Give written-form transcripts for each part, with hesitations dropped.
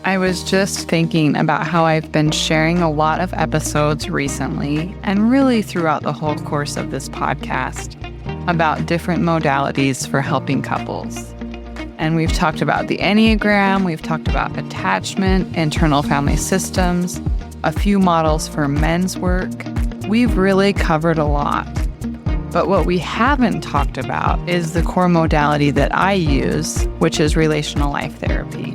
I was just thinking about how I've been sharing a lot of episodes recently, and really throughout the whole course of this podcast, about different modalities for helping couples. And we've talked about the Enneagram, we've talked about attachment, internal family systems, a few models for men's work. We've really covered a lot. But what we haven't talked about is the core modality that I use, which is Relational Life Therapy.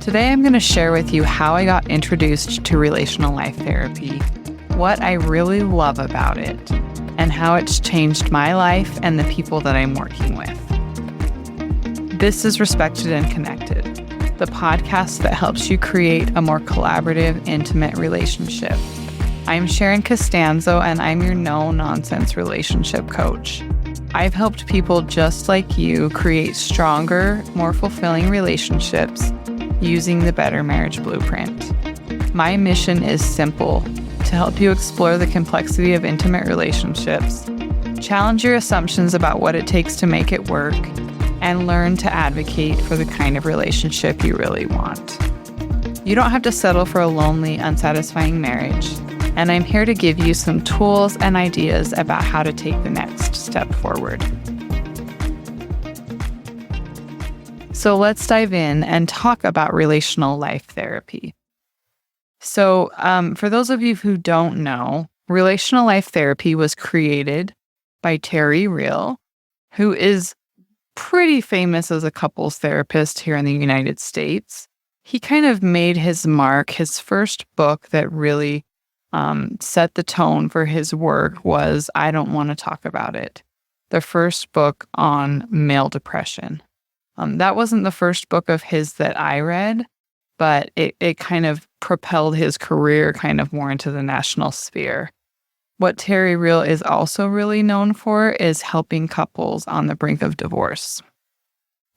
Today, I'm going to share with you how I got introduced to Relational Life Therapy, what I really love about it, and how it's changed my life and the people that I'm working with. This is Respected and Connected, the podcast that helps you create a more collaborative, intimate relationship. I'm Sharon Costanzo, and I'm your no-nonsense relationship coach. I've helped people just like you create stronger, more fulfilling relationships using the Better Marriage Blueprint. My mission is simple: to help you explore the complexity of intimate relationships, challenge your assumptions about what it takes to make it work, and learn to advocate for the kind of relationship you really want. You don't have to settle for a lonely, unsatisfying marriage, and I'm here to give you some tools and ideas about how to take the next step forward. So let's dive in and talk about Relational Life Therapy. So for those of you who don't know, Relational Life Therapy was created by Terry Real, who is pretty famous as a couples therapist here in the United States. He kind of made his mark. His first book that really set the tone for his work was I Don't Want to Talk About It, the first book on male depression. That wasn't the first book of his that I read, but it kind of propelled his career kind of more into the national sphere. What Terry Real is also really known for is helping couples on the brink of divorce.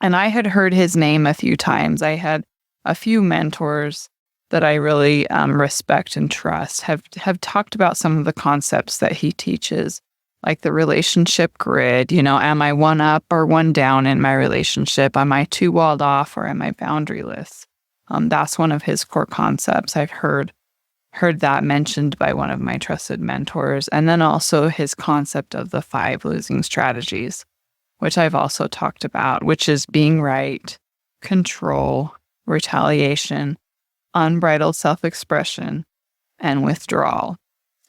And I had heard his name a few times. I had a few mentors that I really respect and trust have talked about some of the concepts that he teaches, like the relationship grid. Am I one up or one down in my relationship? Am I too walled off or am I boundaryless? That's one of his core concepts. I've heard that mentioned by one of my trusted mentors. And then also his concept of the 5 losing strategies, which I've also talked about, which is being right, control, retaliation, unbridled self-expression, and withdrawal.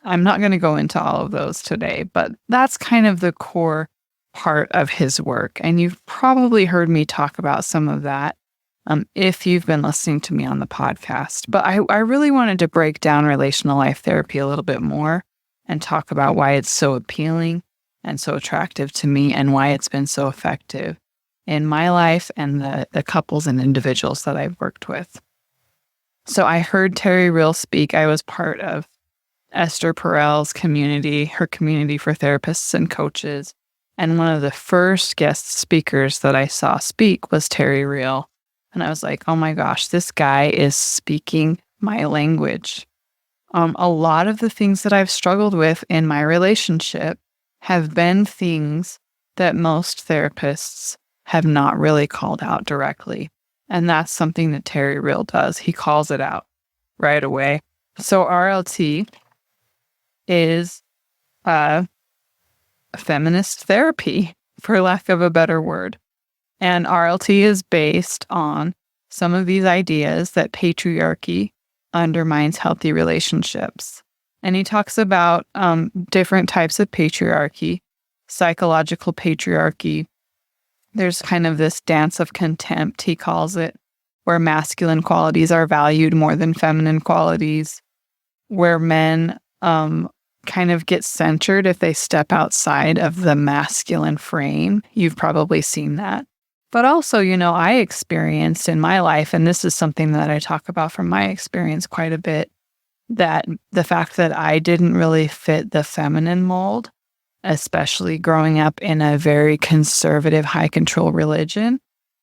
I'm not going to go into all of those today, but that's kind of the core part of his work. And you've probably heard me talk about some of that if you've been listening to me on the podcast. But I really wanted to break down Relational Life Therapy a little bit more and talk about why it's so appealing and so attractive to me and why it's been so effective in my life and the couples and individuals that I've worked with. So I heard Terry Real speak. I was part of Esther Perel's community, her community for therapists and coaches. And one of the first guest speakers that I saw speak was Terry Real. And I was like, oh my gosh, this guy is speaking my language. A lot of the things that I've struggled with in my relationship have been things that most therapists have not really called out directly. And that's something that Terry Real does. He calls it out right away. So RLT is feminist therapy, for lack of a better word. And RLT is based on some of these ideas that patriarchy undermines healthy relationships. And he talks about different types of patriarchy, psychological patriarchy. There's kind of this dance of contempt, he calls it, where masculine qualities are valued more than feminine qualities, where men kind of get censored if they step outside of the masculine frame. You've probably seen that. But also, I experienced in my life, and this is something that I talk about from my experience quite a bit, that the fact that I didn't really fit the feminine mold, especially growing up in a very conservative, high control religion,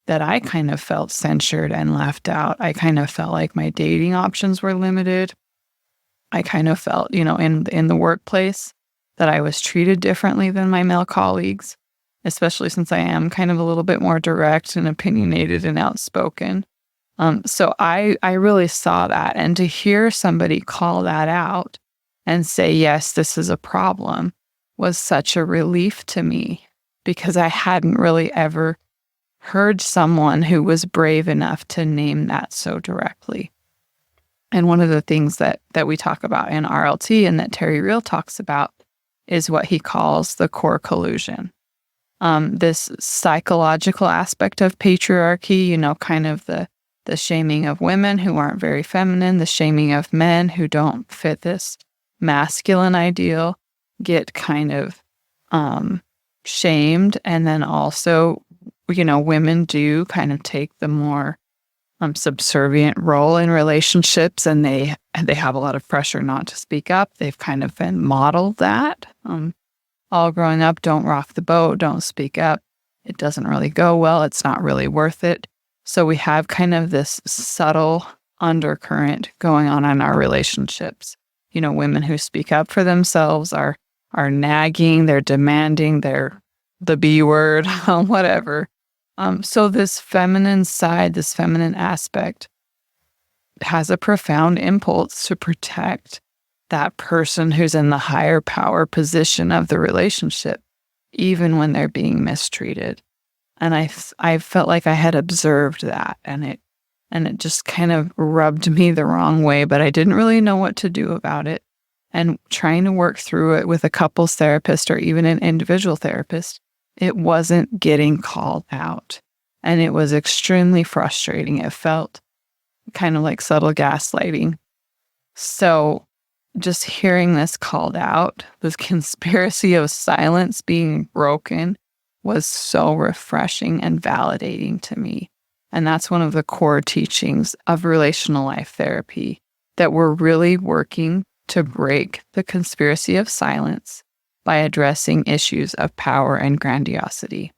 that I kind of felt censured and left out. I kind of felt like my dating options were limited. I kind of felt, in the workplace that I was treated differently than my male colleagues, especially since I am kind of a little bit more direct and opinionated and outspoken. So I really saw that. And to hear somebody call that out and say, yes, this is a problem, was such a relief to me, because I hadn't really ever heard someone who was brave enough to name that so directly. And one of the things that we talk about in RLT and that Terry Real talks about is what he calls the core collusion. This psychological aspect of patriarchy, kind of the shaming of women who aren't very feminine, the shaming of men who don't fit this masculine ideal, get kind of shamed. And then also, women do kind of take the more subservient role in relationships, and they have a lot of pressure not to speak up. They've kind of been modeled that. All growing up, don't rock the boat, don't speak up. It doesn't really go well. It's not really worth it. So we have kind of this subtle undercurrent going on in our relationships. Women who speak up for themselves are nagging, they're demanding, they're the B word, whatever. So this feminine side, this feminine aspect, has a profound impulse to protect that person who's in the higher power position of the relationship, even when they're being mistreated. And I felt like I had observed that, and it just kind of rubbed me the wrong way, but I didn't really know what to do about it. And trying to work through it with a couples therapist or even an individual therapist, it wasn't getting called out. And it was extremely frustrating. It felt kind of like subtle gaslighting. So just hearing this called out, this conspiracy of silence being broken, was so refreshing and validating to me. And that's one of the core teachings of relational life therapy, that we're really working to break the conspiracy of silence by addressing issues of power and grandiosity.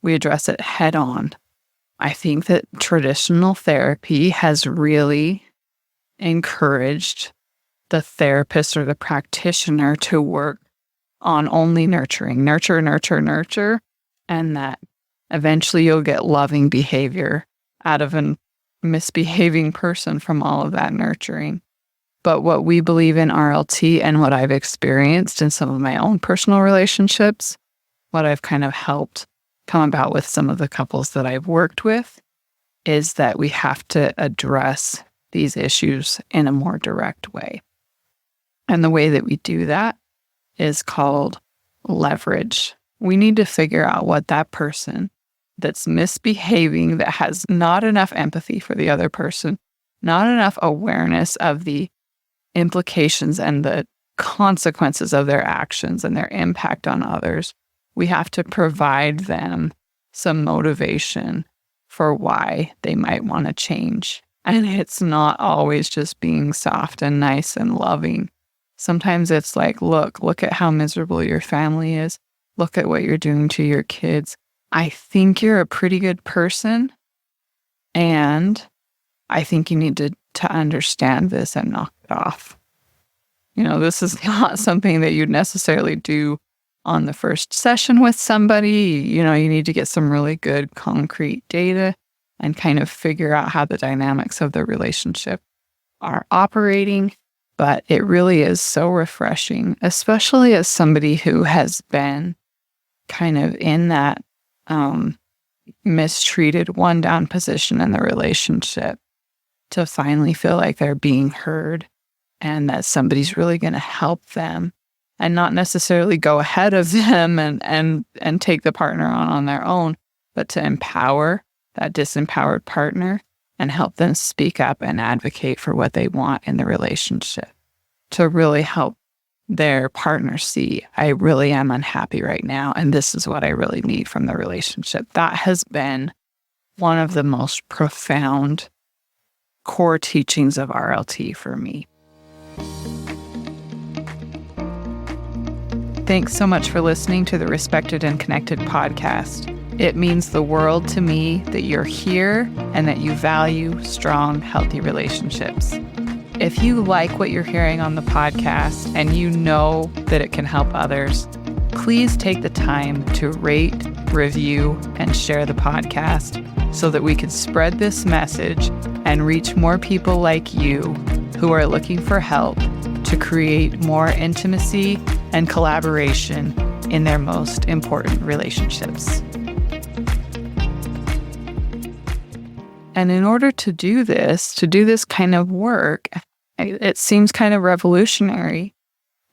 We address it head on. I think that traditional therapy has really encouraged the therapist or the practitioner to work on only nurturing, nurture, and that eventually you'll get loving behavior out of a misbehaving person from all of that nurturing. But what we believe in RLT and what I've experienced in some of my own personal relationships, what I've kind of helped come about with some of the couples that I've worked with, is that we have to address these issues in a more direct way. And the way that we do that is called leverage. We need to figure out what that person that's misbehaving, that has not enough empathy for the other person, not enough awareness of the implications and the consequences of their actions and their impact on others. We have to provide them some motivation for why they might want to change. And it's not always just being soft and nice and loving. Sometimes it's like, look at how miserable your family is. Look at what you're doing to your kids. I think you're a pretty good person, and I think you need to understand this and knock it off. This is not something that you'd necessarily do on the first session with somebody. You need to get some really good concrete data and kind of figure out how the dynamics of the relationship are operating. But it really is so refreshing, especially as somebody who has been kind of in that mistreated, one down position in the relationship, to finally feel like they're being heard and that somebody's really going to help them and not necessarily go ahead of them and take the partner on their own, but to empower that disempowered partner and help them speak up and advocate for what they want in the relationship, to really help their partner see, I really am unhappy right now, and this is what I really need from the relationship. That has been one of the most profound core teachings of RLT for me. Thanks so much for listening to the Respected and Connected podcast. It means the world to me that you're here and that you value strong, healthy relationships. If you like what you're hearing on the podcast and you know that it can help others, please take the time to rate, review, and share the podcast. so that we can spread this message and reach more people like you who are looking for help to create more intimacy and collaboration in their most important relationships. And in order to do this kind of work, it seems kind of revolutionary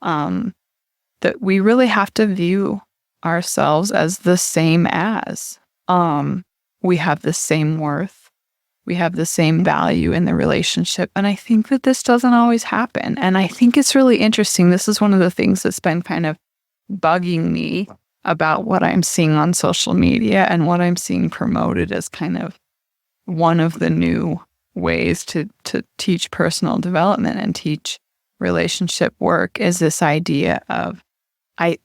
that we really have to view ourselves as the same as. We have the same worth. We have the same value in the relationship. And I think that this doesn't always happen. And I think it's really interesting. This is one of the things that's been kind of bugging me about what I'm seeing on social media and what I'm seeing promoted as kind of one of the new ways to teach personal development and teach relationship work is this idea of,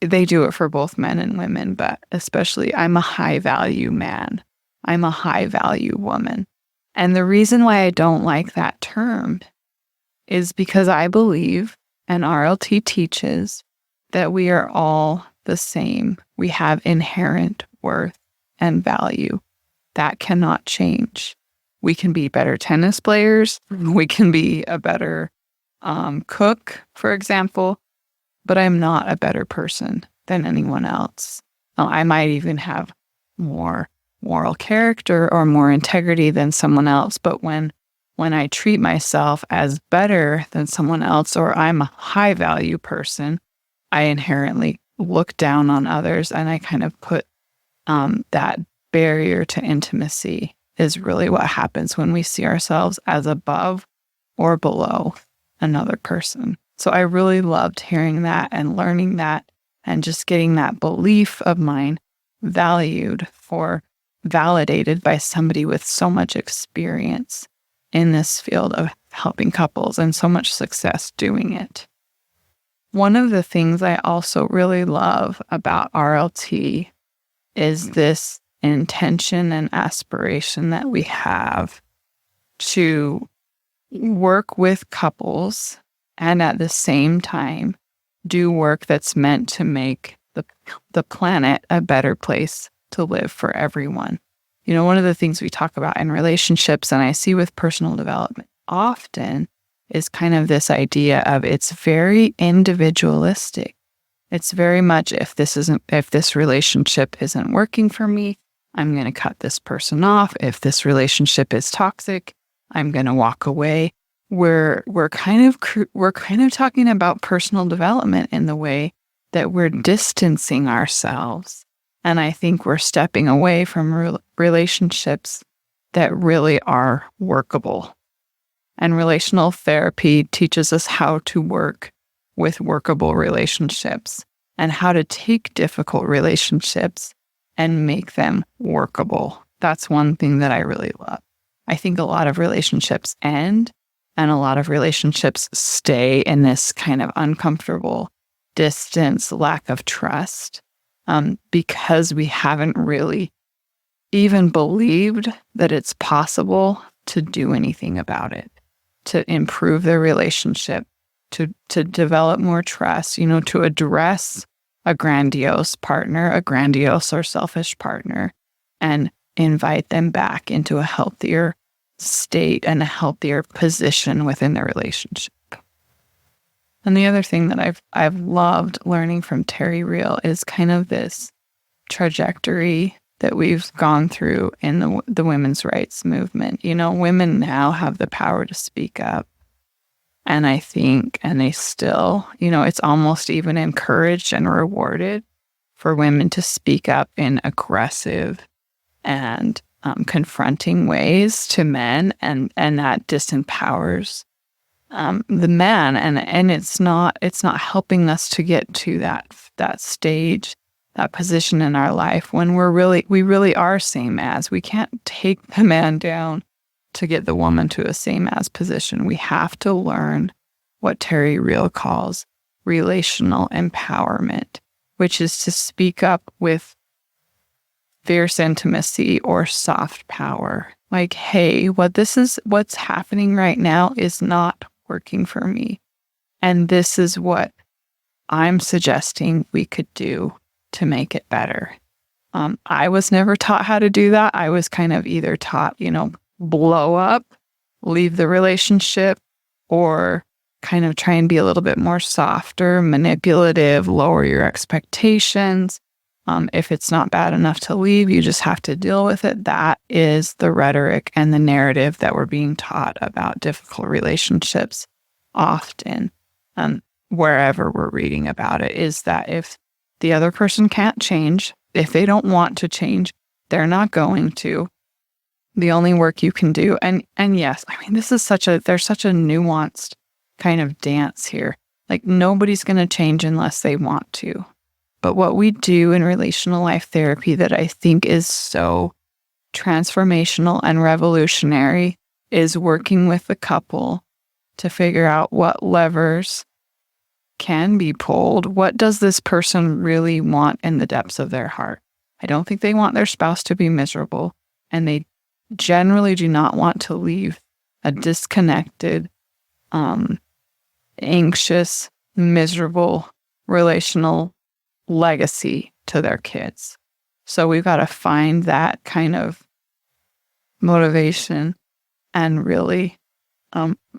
they do it for both men and women, but especially I'm a high value man. I'm a high value woman. And the reason why I don't like that term is because I believe, and RLT teaches, that we are all the same. We have inherent worth and value. That cannot change. We can be better tennis players. We can be a better cook, for example, but I'm not a better person than anyone else. I might even have more moral character or more integrity than someone else, but when I treat myself as better than someone else, or I'm a high value person, I inherently look down on others, and I kind of put that barrier to intimacy is really what happens when we see ourselves as above or below another person. So I really loved hearing that and learning that and just getting that belief of mine valued or validated by somebody with so much experience in this field of helping couples and so much success doing it. One of the things I also really love about RLT is this intention and aspiration that we have to work with couples and at the same time do work that's meant to make the planet a better place to live for everyone. You know, one of the things we talk about in relationships, and I see with personal development often, is kind of this idea of it's very individualistic. It's very much if this relationship isn't working for me, I'm going to cut this person off. If this relationship is toxic, I'm going to walk away. We're kind of talking about personal development in the way that we're distancing ourselves. And I think we're stepping away from relationships that really are workable. And relational therapy teaches us how to work with workable relationships and how to take difficult relationships and make them workable. That's one thing that I really love. I think a lot of relationships end and a lot of relationships stay in this kind of uncomfortable distance, lack of trust, because we haven't really even believed that it's possible to do anything about it, to improve their relationship, to develop more trust, to address a grandiose partner, a grandiose or selfish partner, and invite them back into a healthier state and a healthier position within the relationship. And the other thing that I've loved learning from Terry Real is kind of this trajectory that we've gone through in the women's rights movement. Women now have the power to speak up. And I think, and they still, it's almost even encouraged and rewarded for women to speak up in aggressive and confronting ways to men, and that disempowers the man, and it's not helping us to get to that stage, that position in our life when we really are same as. We can't take the man down to get the woman to a same as position. We have to learn what Terry Real calls relational empowerment, which is to speak up with fierce intimacy or soft power. Like, hey, what's happening right now is not working for me. And this is what I'm suggesting we could do to make it better. I was never taught how to do that. I was kind of either taught, blow up, leave the relationship, or kind of try and be a little bit more softer, manipulative, lower your expectations. If it's not bad enough to leave, you just have to deal with it. That is the rhetoric and the narrative that we're being taught about difficult relationships often, wherever we're reading about it, is that if the other person can't change, if they don't want to change, they're not going to. The only work you can do, and yes, I mean, there's such a nuanced kind of dance here. Like, nobody's going to change unless they want to. But what we do in relational life therapy that I think is so transformational and revolutionary is working with the couple to figure out what levers can be pulled. What does this person really want in the depths of their heart? I don't think they want their spouse to be miserable, and they generally do not want to leave a disconnected, anxious, miserable relational legacy to their kids. So we've got to find that kind of motivation and really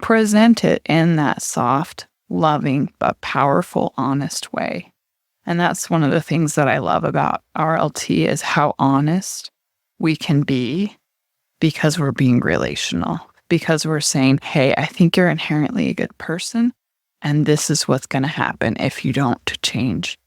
present it in that soft, loving, but powerful, honest way. And that's one of the things that I love about RLT is how honest we can be, because we're being relational, because we're saying, hey, I think you're inherently a good person, and this is what's going to happen if you don't change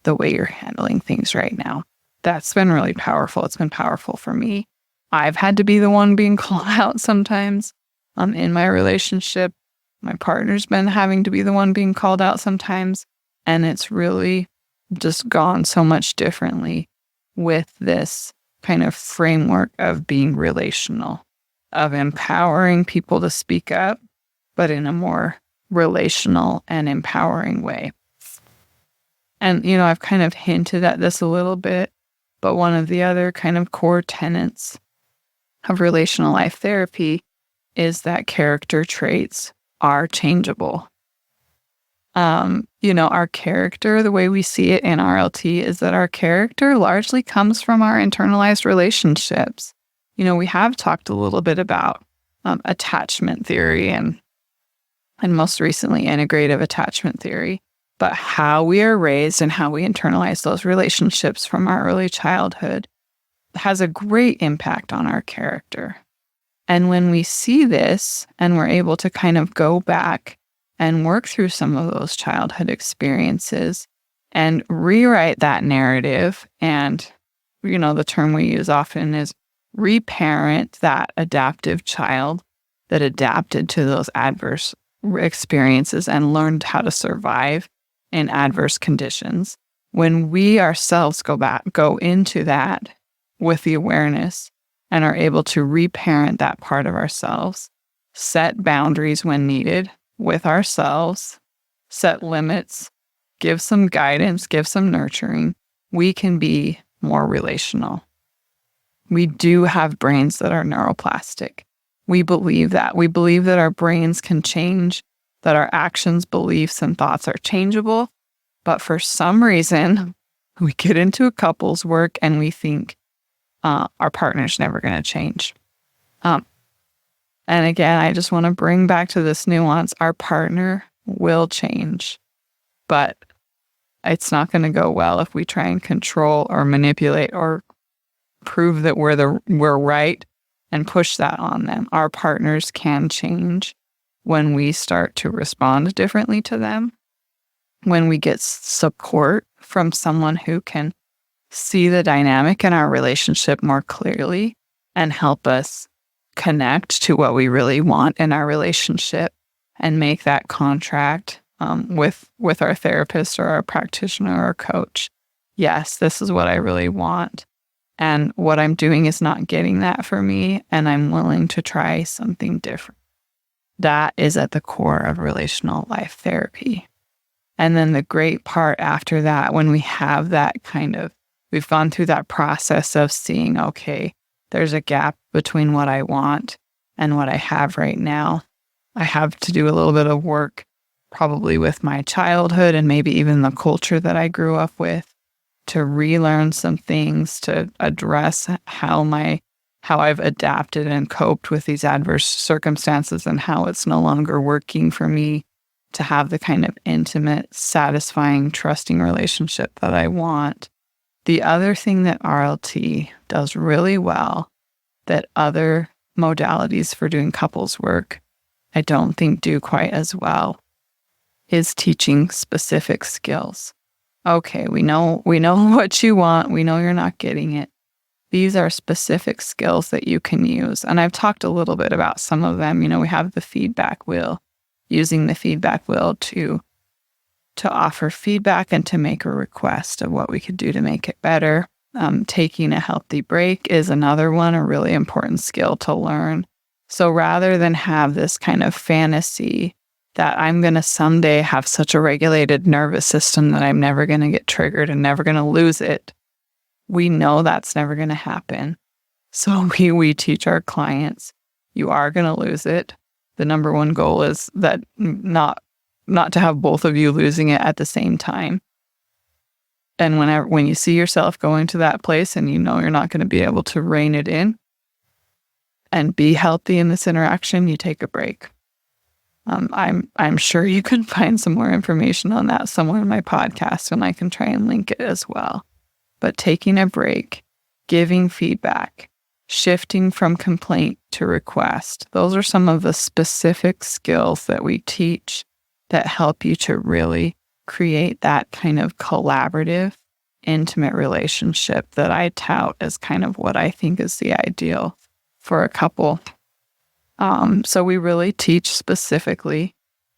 the way you're handling things right now. That's been really powerful. It's been powerful for me. I've had to be the one being called out sometimes in my relationship. My partner's been having to be the one being called out sometimes. And it's really just gone so much differently with this kind of framework of being relational, of empowering people to speak up, but in a more relational and empowering way. And, I've kind of hinted at this a little bit, but one of the other kind of core tenets of relational life therapy is that character traits are changeable. Our character, the way we see it in RLT, is that our character largely comes from our internalized relationships. We have talked a little bit about attachment theory and most recently integrative attachment theory. But how we are raised and how we internalize those relationships from our early childhood has a great impact on our character. And when we see this and we're able to kind of go back and work through some of those childhood experiences and rewrite that narrative, and, the term we use often is reparent that adaptive child that adapted to those adverse experiences and learned how to survive in adverse conditions. When we ourselves go into that with the awareness and are able to reparent that part of ourselves, set boundaries when needed with ourselves, set limits, give some guidance, give some nurturing, we can be more relational. We do have brains that are neuroplastic. We believe that. We believe that our brains can change, that our actions, beliefs, and thoughts are changeable. But for some reason, we get into a couple's work and we think our partner's never going to change. And again, I just want to bring back to this nuance. Our partner will change, but it's not going to go well if we try and control or manipulate or prove that we're right and push that on them. Our partners can change when we start to respond differently to them, when we get support from someone who can see the dynamic in our relationship more clearly and help us connect to what we really want in our relationship and make that contract with our therapist or our practitioner or coach. Yes, this is what I really want. And what I'm doing is not getting that for me, and I'm willing to try something different. That is at the core of relational life therapy. And then the great part after that, when we have that we've gone through that process of seeing, okay, there's a gap between what I want and what I have right now. I have to do a little bit of work, probably with my childhood and maybe even the culture that I grew up with, to relearn some things, to address how I've adapted and coped with these adverse circumstances and how it's no longer working for me to have the kind of intimate, satisfying, trusting relationship that I want. The other thing that RLT does really well that other modalities for doing couples work I don't think do quite as well is teaching specific skills. Okay, we know what you want. We know you're not getting it. These are specific skills that you can use. And I've talked a little bit about some of them. We have the feedback wheel, using the feedback wheel to offer feedback and to make a request of what we could do to make it better. Taking a healthy break is another one, a really important skill to learn. So rather than have this kind of fantasy that I'm going to someday have such a regulated nervous system that I'm never going to get triggered and never going to lose it, we know that's never going to happen. So we teach our clients, you are going to lose it. The number one goal is that not to have both of you losing it at the same time. And when you see yourself going to that place and you're not going to be able to rein it in and be healthy in this interaction, you take a break. I'm sure you can find some more information on that somewhere in my podcast, and I can try and link it as well. But taking a break, giving feedback, shifting from complaint to request, those are some of the specific skills that we teach that help you to really create that kind of collaborative, intimate relationship that I tout as kind of what I think is the ideal for a couple. So we really teach specifically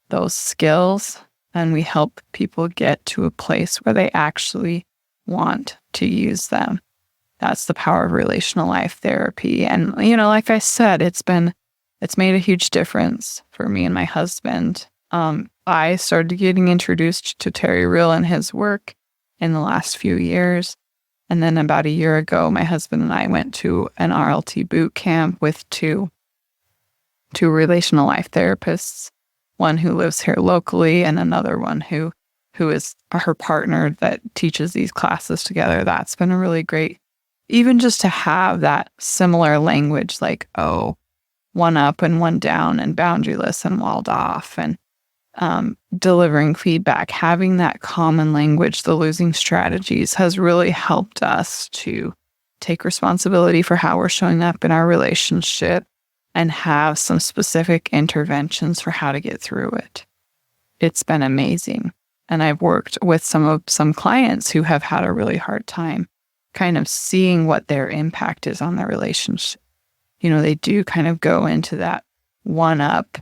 those skills, and we help people get to a place where they actually want to use them. That's the power of relational life therapy. And, like I said, it's made a huge difference for me and my husband. I started getting introduced to Terry Real and his work in the last few years. And then about a year ago, my husband and I went to an RLT boot camp with two relational life therapists, one who lives here locally and another one who is her partner that teaches these classes together. That's been a really great, even just to have that similar language, like, one up and one down and boundaryless and walled off, and delivering feedback, having that common language, the losing strategies, has really helped us to take responsibility for how we're showing up in our relationship and have some specific interventions for how to get through it. It's been amazing. And I've worked with some clients who have had a really hard time kind of seeing what their impact is on their relationship. They do kind of go into that one-up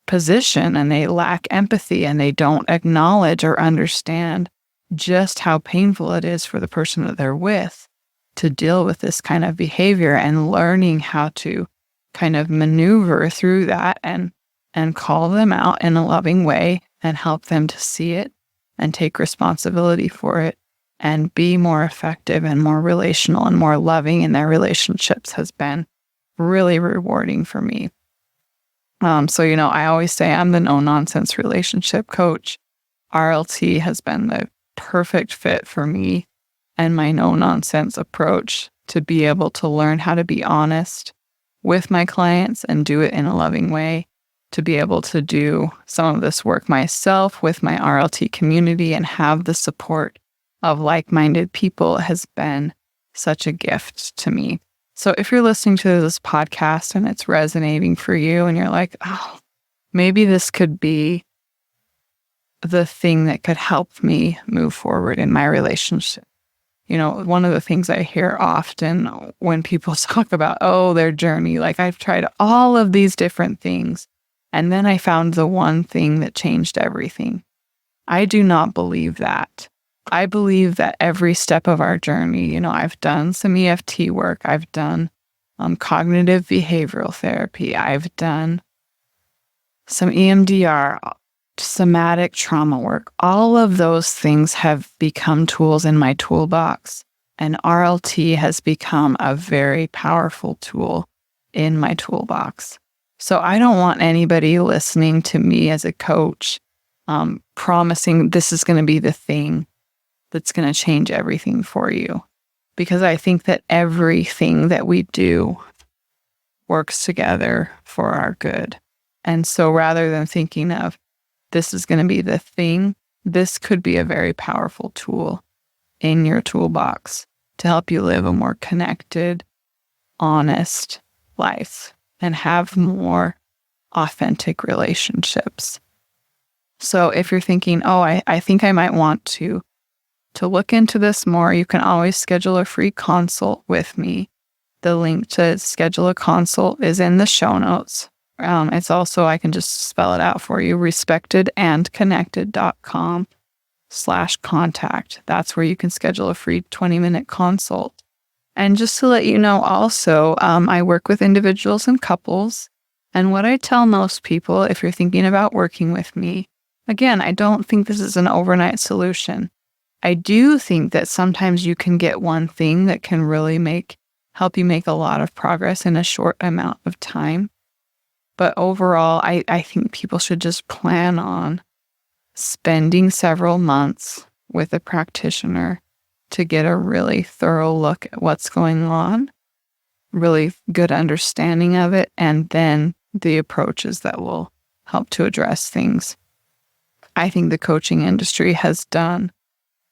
position, and they lack empathy, and they don't acknowledge or understand just how painful it is for the person that they're with to deal with this kind of behavior, and learning how to kind of maneuver through that and call them out in a loving way and help them to see it and take responsibility for it and be more effective and more relational and more loving in their relationships has been really rewarding for me. So, I always say I'm the no-nonsense relationship coach. RLT has been the perfect fit for me and my no-nonsense approach to be able to learn how to be honest with my clients and do it in a loving way, to be able to do some of this work myself with my RLT community and have the support of like-minded people has been such a gift to me. So if you're listening to this podcast and it's resonating for you and you're like, maybe this could be the thing that could help me move forward in my relationship. One of the things I hear often when people talk about, their journey, like, I've tried all of these different things, and then I found the one thing that changed everything. I do not believe that. I believe that every step of our journey, I've done some EFT work, I've done cognitive behavioral therapy, I've done some EMDR, somatic trauma work. All of those things have become tools in my toolbox, and RLT has become a very powerful tool in my toolbox. So I don't want anybody listening to me as a coach promising this is going to be the thing that's going to change everything for you. Because I think that everything that we do works together for our good. And so rather than thinking of this is going to be the thing, this could be a very powerful tool in your toolbox to help you live a more connected, honest life and have more authentic relationships. So if you're thinking, oh, I think I might want to look into this more, you can always schedule a free consult with me. The link to schedule a consult is in the show notes. It's also, I can just spell it out for you, respectedandconnected.com/contact. That's where you can schedule a free 20-minute consult. And just to let you know also, I work with individuals and couples. And what I tell most people, if you're thinking about working with me, again, I don't think this is an overnight solution. I do think that sometimes you can get one thing that can really help you make a lot of progress in a short amount of time. But overall, I think people should just plan on spending several months with a practitioner to get a really thorough look at what's going on, really good understanding of it, and then the approaches that will help to address things. I think the coaching industry has done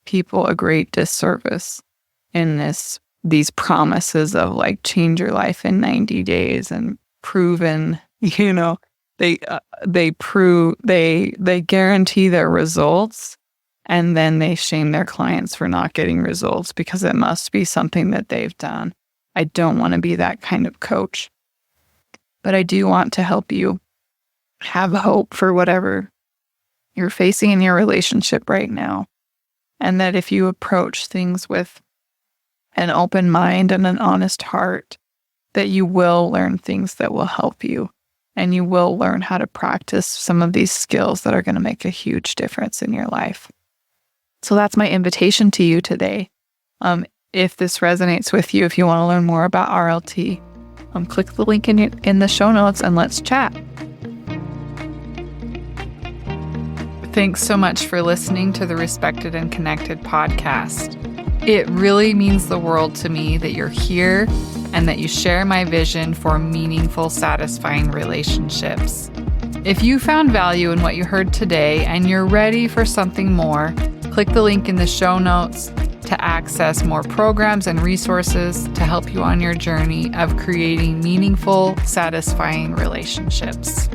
people a great disservice in these promises of like change your life in 90 days and proven, they guarantee their results, and then they shame their clients for not getting results because it must be something that they've done. I don't want to be that kind of coach, but I do want to help you have hope for whatever you're facing in your relationship right now. And that if you approach things with an open mind and an honest heart, that you will learn things that will help you. And you will learn how to practice some of these skills that are going to make a huge difference in your life. So that's my invitation to you today. If this resonates with you, if you want to learn more about RLT, click the link in the show notes and let's chat. Thanks so much for listening to the Respected and Connected podcast. It really means the world to me that you're here and that you share my vision for meaningful, satisfying relationships. If you found value in what you heard today and you're ready for something more, click the link in the show notes to access more programs and resources to help you on your journey of creating meaningful, satisfying relationships.